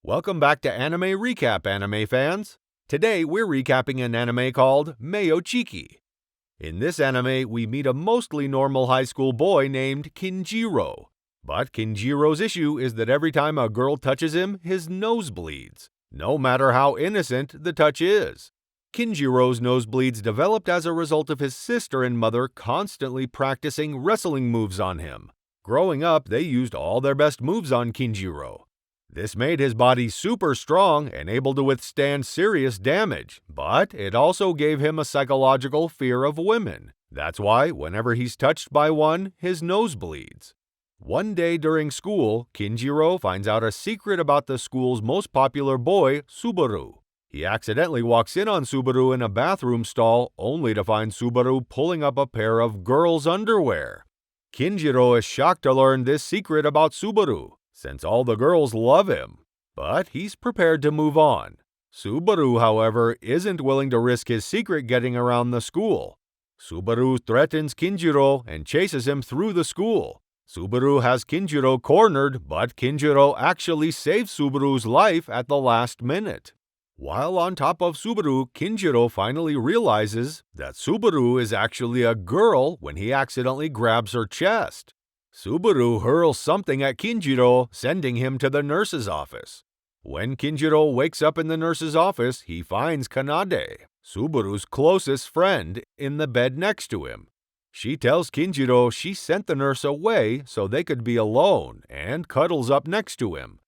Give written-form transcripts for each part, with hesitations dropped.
Welcome back to Anime Recap, anime fans. Today, we're recapping an anime called Mayo Chiki. In this anime, we meet a mostly normal high school boy named Kinjiro. But Kinjiro's issue is that every time a girl touches him, his nose bleeds, no matter how innocent the touch is. Kinjiro's nosebleeds developed as a result of his sister and mother constantly practicing wrestling moves on him. Growing up, they used all their best moves on Kinjiro. This made his body super strong and able to withstand serious damage, but it also gave him a psychological fear of women. That's why, whenever he's touched by one, his nose bleeds. One day during school, Kinjiro finds out a secret about the school's most popular boy, Subaru. He accidentally walks in on Subaru in a bathroom stall, only to find Subaru pulling up a pair of girls' underwear. Kinjiro is shocked to learn this secret about Subaru, since all the girls love him, but he's prepared to move on. Subaru, however, isn't willing to risk his secret getting around the school. Subaru threatens Kinjiro and chases him through the school. Subaru has Kinjiro cornered, but Kinjiro actually saves Subaru's life at the last minute. While on top of Subaru, Kinjiro finally realizes that Subaru is actually a girl when he accidentally grabs her chest. Subaru hurls something at Kinjiro, sending him to the nurse's office. When Kinjiro wakes up in the nurse's office, he finds Kanade, Subaru's closest friend, in the bed next to him. She tells Kinjiro she sent the nurse away so they could be alone and cuddles up next to him.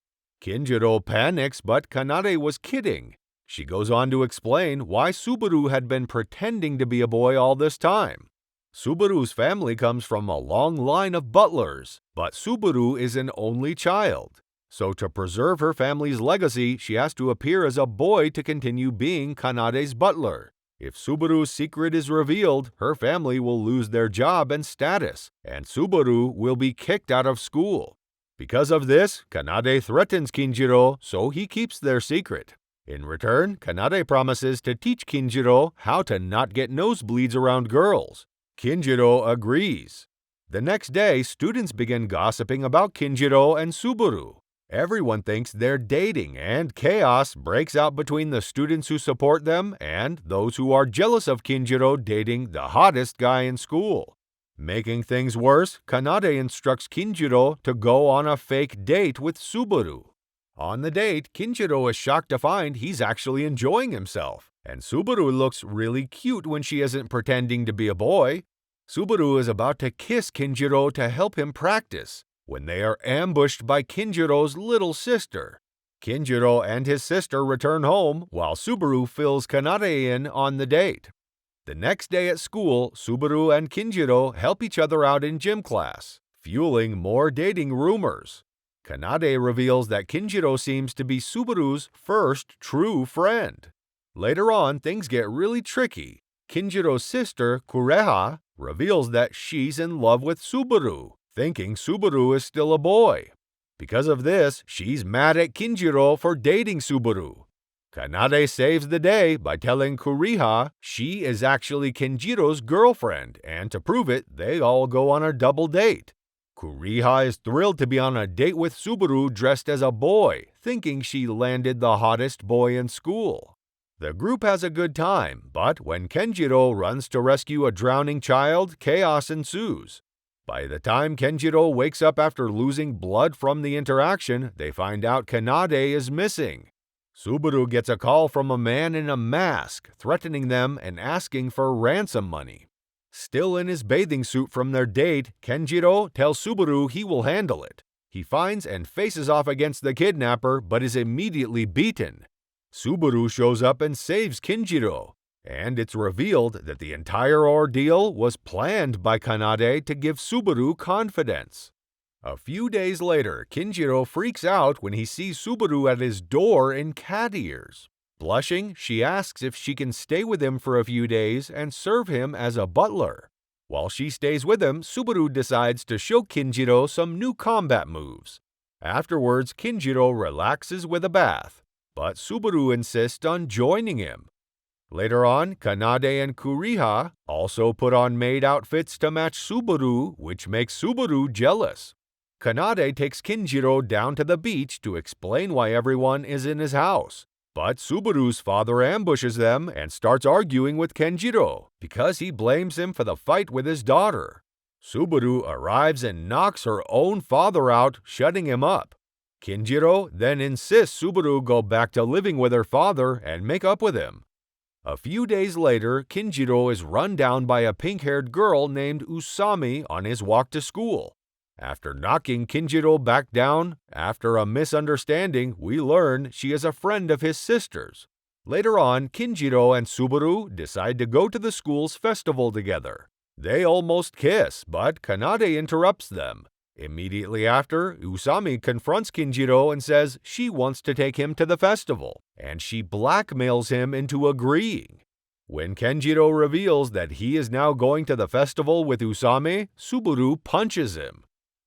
Kinjiro panics, but Kanade was kidding. She goes on to explain why Subaru had been pretending to be a boy all this time. Subaru's family comes from a long line of butlers, but Subaru is an only child. So to preserve her family's legacy, she has to appear as a boy to continue being Kanade's butler. If Subaru's secret is revealed, her family will lose their job and status, and Subaru will be kicked out of school. Because of this, Kanade threatens Kinjiro, so he keeps their secret. In return, Kanade promises to teach Kinjiro how to not get nosebleeds around girls. Kinjiro agrees. The next day, students begin gossiping about Kinjiro and Subaru. Everyone thinks they're dating, and chaos breaks out between the students who support them and those who are jealous of Kinjiro dating the hottest guy in school. Making things worse, Kanade instructs Kinjiro to go on a fake date with Subaru. On the date, Kinjiro is shocked to find he's actually enjoying himself, and Subaru looks really cute when she isn't pretending to be a boy. Subaru is about to kiss Kinjiro to help him practice, when they are ambushed by Kinjiro's little sister. Kinjiro and his sister return home, while Subaru fills Kanade in on the date. The next day at school, Subaru and Kinjiro help each other out in gym class, fueling more dating rumors. Kanade reveals that Kinjiro seems to be Subaru's first true friend. Later on, things get really tricky. Kinjiro's sister, Kureha, reveals that she's in love with Subaru, thinking Subaru is still a boy. Because of this, she's mad at Kinjiro for dating Subaru. Kanade saves the day by telling Kureha she is actually Kinjiro's girlfriend, and to prove it, they all go on a double date. Kureha is thrilled to be on a date with Subaru dressed as a boy, thinking she landed the hottest boy in school. The group has a good time, but when Kenjiro runs to rescue a drowning child, chaos ensues. By the time Kenjiro wakes up after losing blood from the interaction, they find out Kanade is missing. Subaru gets a call from a man in a mask, threatening them and asking for ransom money. Still in his bathing suit from their date, Kenjiro tells Subaru he will handle it. He finds and faces off against the kidnapper, but is immediately beaten. Subaru shows up and saves Kenjiro, and it's revealed that the entire ordeal was planned by Kanade to give Subaru confidence. A few days later, Kenjiro freaks out when he sees Subaru at his door in cat ears. Blushing, she asks if she can stay with him for a few days and serve him as a butler. While she stays with him, Subaru decides to show Kenjiro some new combat moves. Afterwards, Kenjiro relaxes with a bath, but Subaru insists on joining him. Later on, Kanade and Kureha also put on maid outfits to match Subaru, which makes Subaru jealous. Kanade takes Kinjiro down to the beach to explain why everyone is in his house. But Subaru's father ambushes them and starts arguing with Kenjiro because he blames him for the fight with his daughter. Subaru arrives and knocks her own father out, shutting him up. Kinjiro then insists Subaru go back to living with her father and make up with him. A few days later, Kinjiro is run down by a pink-haired girl named Usami on his walk to school. After knocking Kinjiro back down, after a misunderstanding, we learn she is a friend of his sister's. Later on, Kinjiro and Subaru decide to go to the school's festival together. They almost kiss, but Kanade interrupts them. Immediately after, Usami confronts Kinjiro and says she wants to take him to the festival, and she blackmails him into agreeing. When Kenjiro reveals that he is now going to the festival with Usami, Subaru punches him.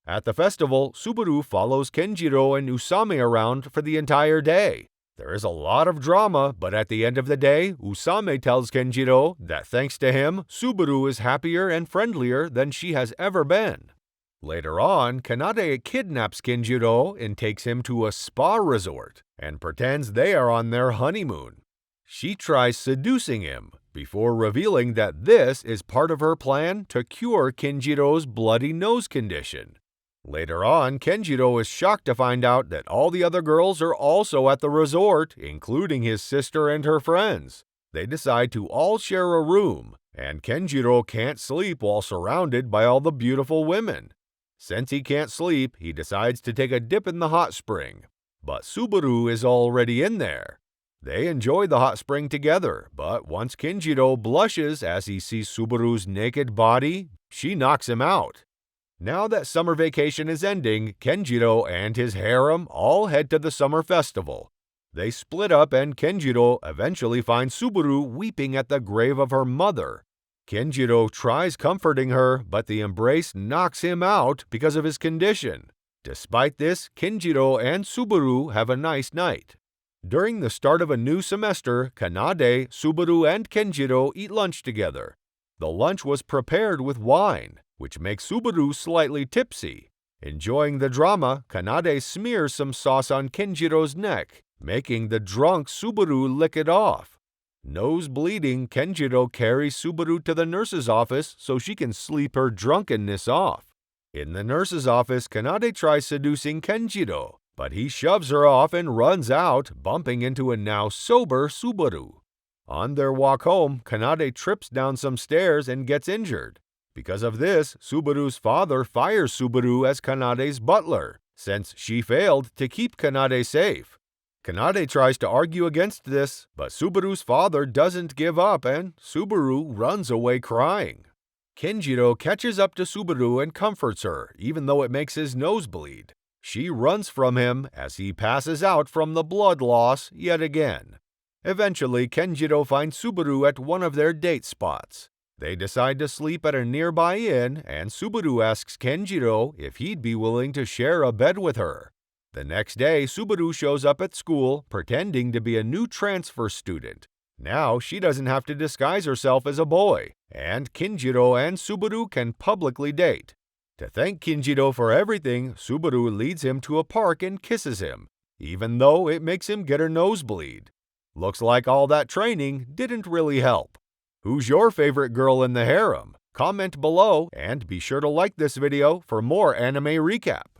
At the festival, Subaru follows Kenjiro and Usami around for the entire day. There is a lot of drama, but at the end of the day, Usami tells Kenjiro that thanks to him, Subaru is happier and friendlier than she has ever been. Later on, Kanade kidnaps Kenjiro and takes him to a spa resort and pretends they are on their honeymoon. She tries seducing him before revealing that this is part of her plan to cure Kenjiro's bloody nose condition. Later on, Kenjiro is shocked to find out that all the other girls are also at the resort, including his sister and her friends. They decide to all share a room, and Kenjiro can't sleep while surrounded by all the beautiful women. Since he can't sleep, he decides to take a dip in the hot spring. But Subaru is already in there. They enjoy the hot spring together, but once Kenjiro blushes as he sees Subaru's naked body, she knocks him out. Now that summer vacation is ending, Kenjiro and his harem all head to the summer festival. They split up and Kenjiro eventually finds Subaru weeping at the grave of her mother. Kenjiro tries comforting her, but the embrace knocks him out because of his condition. Despite this, Kenjiro and Subaru have a nice night. During the start of a new semester, Kanade, Subaru, and Kenjiro eat lunch together. The lunch was prepared with wine, which makes Subaru slightly tipsy. Enjoying the drama, Kanade smears some sauce on Kenjiro's neck, making the drunk Subaru lick it off. Nose bleeding, Kenjiro carries Subaru to the nurse's office so she can sleep her drunkenness off. In the nurse's office, Kanade tries seducing Kenjiro, but he shoves her off and runs out, bumping into a now sober Subaru. On their walk home, Kanade trips down some stairs and gets injured. Because of this, Subaru's father fires Subaru as Kanade's butler, since she failed to keep Kanade safe. Kanade tries to argue against this, but Subaru's father doesn't give up and Subaru runs away crying. Kenjiro catches up to Subaru and comforts her, even though it makes his nose bleed. She runs from him as he passes out from the blood loss yet again. Eventually, Kenjiro finds Subaru at one of their date spots. They decide to sleep at a nearby inn, and Subaru asks Kenjiro if he'd be willing to share a bed with her. The next day, Subaru shows up at school, pretending to be a new transfer student. Now, she doesn't have to disguise herself as a boy, and Kenjiro and Subaru can publicly date. To thank Kenjiro for everything, Subaru leads him to a park and kisses him, even though it makes him get a nosebleed. Looks like all that training didn't really help. Who's your favorite girl in the harem? Comment below and be sure to like this video for more anime recap.